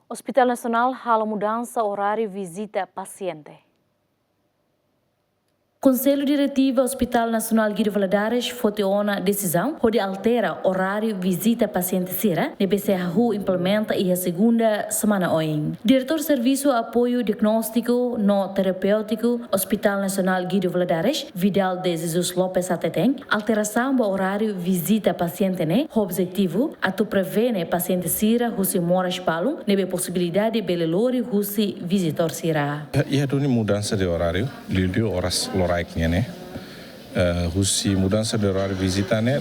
Hospital Nacional hala mudança horário visita paciente. Conselho Diretivo Hospital Nacional Guido Valadares foteona decisão onde altera horário visita paciente Sira, ne BCHU implementa e a segunda semana hoje. Diretor Serviço Apoio Diagnóstico no Terapêutico Hospital Nacional Guido Valadares, Vidal de Jesus Lopes Ateteng, alteração do horário visita paciente ne, objetivo atu prevene paciente Sira husi mora espalho, nebe possibilidade de belelori husi visitor Sira. E a mudança de horário, liu horas né? Husi mudança de horário visita né?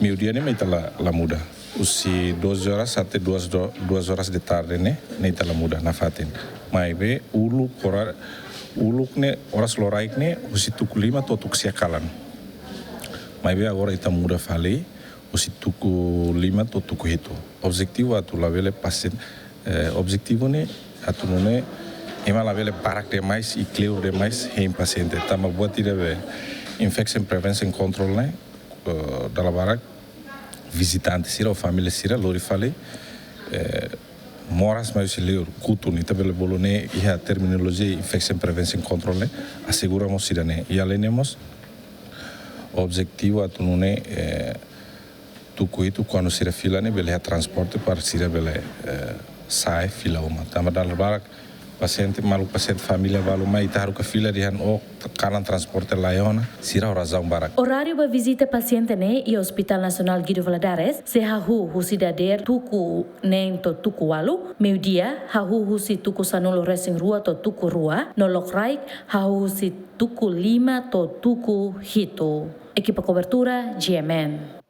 Meu dia nem está lá muda. Husi 12 horas até 2 horas de tarde né? Nem está lá muda na fatin. Mas be uluk né? Horas loraik né? Husi tuku 5 to tuku siakalan. Mas be agora está muda falei. Husi tuku 5 to tuku hito. Objetivo atu lá vele paciente. Objetivo né? Atu né? Ema la vele barak demais e clear demais em paciente. Tama buat tidak be infection prevention control né dalam barak visitante sira ou família sira lori fale moras mais leur kutu ni tabele bolone e a terminologia infection prevention control né asseguramos sira né e alenemos objetivo atu né tuku itu quando sira fila né bele transporte para sira bele sai fila uma tama dalam barak paciente malu paciente família valu mai taru ka fila dihan o kanan transporte laiona sira razão barak. Horário para visita paciente ne e Hospital Nacional Guido Valadares se hahu husidader tuku nem to tuku walu meu dia hahu husi tuku sanulo racing rua to tuku rua no lokraik hahu husi tuku 5 to tuku hito. Equipa cobertura GMN.